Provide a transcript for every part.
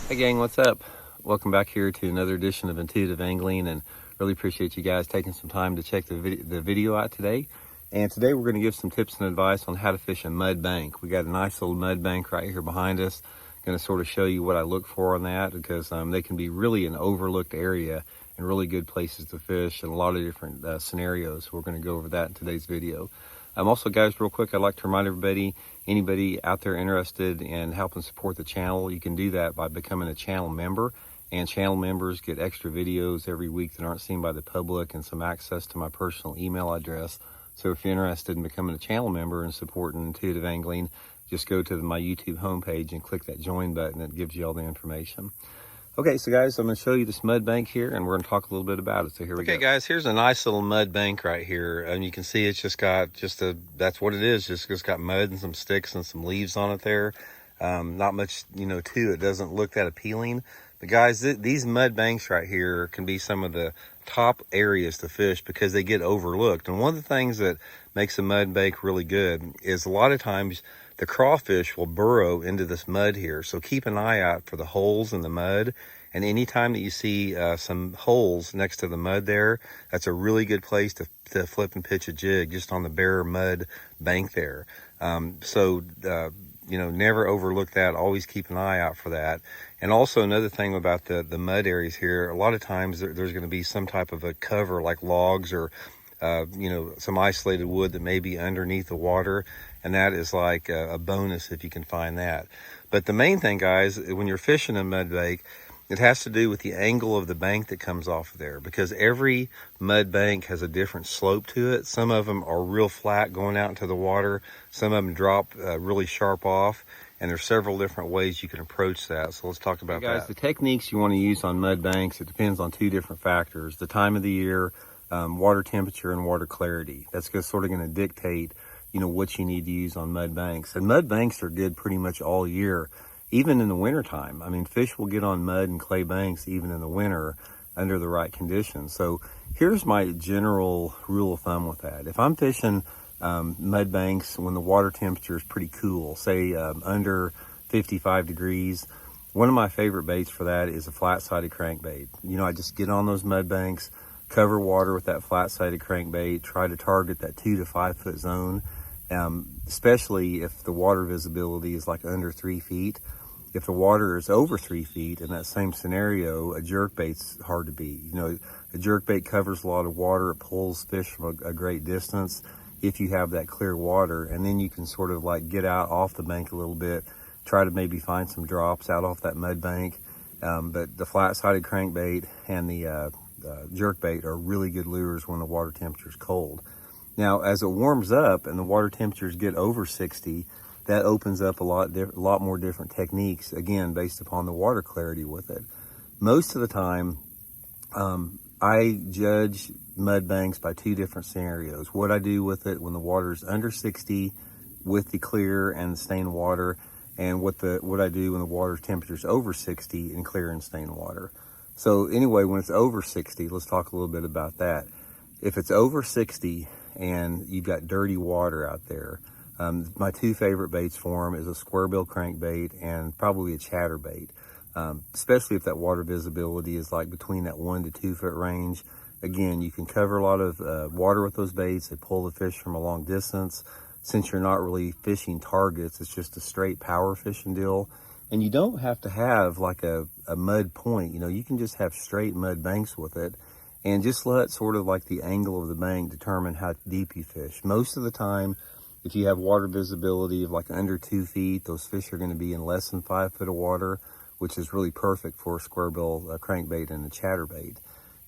Hey gang, what's up? Welcome back here to another edition of Intuitive Angling, and really appreciate you guys taking some time to check the video out today. And today we're going to give some tips and advice on how to fish a mud bank. We got a nice little mud bank right here behind us. Going to sort of show you what I look for on that, because they can be really an overlooked area and really good places to fish in a lot of different scenarios. We're going to go over that in today's video. Also, guys, real quick, I'd like to remind everybody, anybody out there interested in helping support the channel, you can do that by becoming a channel member. And channel members get extra videos every week that aren't seen by the public, and some access to my personal email address. So if you're interested in becoming a channel member and supporting Intuitive Angling, just go to my YouTube homepage and click that join button. It gives you all the information. Okay, so guys, I'm going to show you this mud bank here, and we're going to talk a little bit about it. So here we go. Okay, guys, here's a nice little mud bank right here, and you can see it's just got that's what it is. Just got mud and some sticks and some leaves on it there. Not much, to it. Doesn't look that appealing. But guys, these mud banks right here can be some of the top areas to fish because they get overlooked. And one of the things that makes a mud bank really good is a lot of times the crawfish will burrow into this mud here. So keep an eye out for the holes in the mud. And anytime that you see some holes next to the mud there, that's a really good place to flip and pitch a jig, just on the bare mud bank there. Never overlook that. Always keep an eye out for that. And also another thing about the mud areas here, a lot of times there's going to be some type of a cover like logs or some isolated wood that may be underneath the water, and that is like a bonus if you can find that. But the main thing, guys, when you're fishing a mud bank, it has to do with the angle of the bank that comes off of there, because every mud bank has a different slope to it. Some of them are real flat going out into the water. Some of them drop really sharp off, and there's several different ways you can approach that. So let's talk about that. Guys, the techniques you want to use on mud banks, it depends on two different factors: the time of the year, water temperature, and water clarity. That's sort of going to dictate, what you need to use on mud banks. And mud banks are good pretty much all year. Even in the wintertime. I mean, fish will get on mud and clay banks even in the winter under the right conditions. So here's my general rule of thumb with that. If I'm fishing mud banks when the water temperature is pretty cool, say under 55 degrees, one of my favorite baits for that is a flat-sided crankbait. I just get on those mud banks, cover water with that flat-sided crankbait, try to target that 2 to 5 foot zone, especially if the water visibility is like under 3 feet. If the water is over 3 feet in that same scenario, a jerkbait's hard to beat. A jerkbait covers a lot of water. It pulls fish from a great distance if you have that clear water. And then you can sort of like get out off the bank a little bit, try to maybe find some drops out off that mud bank. But the flat-sided crankbait and the jerkbait are really good lures when the water temperature is cold. Now, as it warms up and the water temperatures get over 60, that opens up a lot more different techniques, again, based upon the water clarity with it. Most of the time, I judge mud banks by two different scenarios. What I do with it when the water is under 60 with the clear and stained water, and what I do when the water temperature is over 60 in clear and stained water. So anyway, when it's over 60, let's talk a little bit about that. If it's over 60 and you've got dirty water out there, my two favorite baits for them is a square bill crankbait and probably a chatterbait, especially if that water visibility is like between that 1 to 2 foot range. Again, you can cover a lot of water with those baits. They pull the fish from a long distance. Since you're not really fishing targets, it's just a straight power fishing deal. And you don't have to have like a mud point. You can just have straight mud banks with it, and just let sort of like the angle of the bank determine how deep you fish. Most of the time, if you have water visibility of like under 2 feet, those fish are going to be in less than 5 foot of water, which is really perfect for a square bill crankbait and a chatterbait.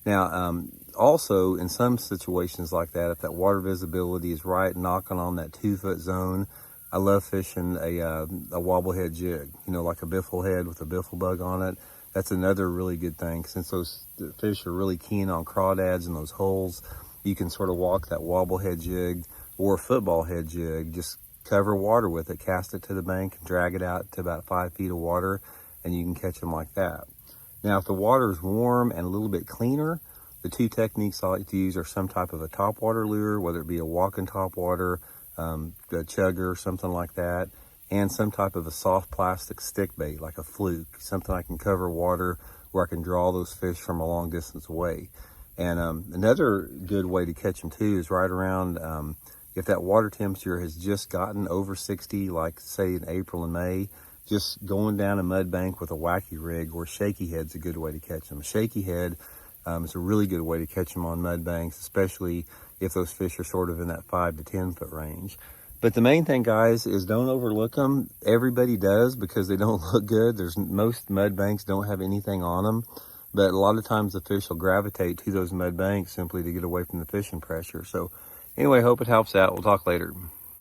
Now, also in some situations like that, if that water visibility is right, knocking on that 2 foot zone, I love fishing a wobblehead jig, like a biffle head with a biffle bug on it. That's another really good thing. Since those fish are really keen on crawdads and those holes, you can sort of walk that wobblehead jig or a football head jig, just cover water with it, cast it to the bank, and drag it out to about 5 feet of water, and you can catch them like that. Now, if the water is warm and a little bit cleaner, the two techniques I like to use are some type of a topwater lure, whether it be a walking topwater, a chugger, something like that, and some type of a soft plastic stick bait, like a fluke, something I can cover water where I can draw those fish from a long distance away. And another good way to catch them too is right around, if that water temperature has just gotten over 60, like say in April and May, just going down a mud bank with a wacky rig or shaky head's a good way to catch them. A shaky head is a really good way to catch them on mud banks, especially if those fish are sort of in that 5 to 10 foot range. But the main thing, guys, is don't overlook them. Everybody does because they don't look good. Most mud banks don't have anything on them, but a lot of times the fish will gravitate to those mud banks simply to get away from the fishing pressure. So anyway, hope it helps out. We'll talk later.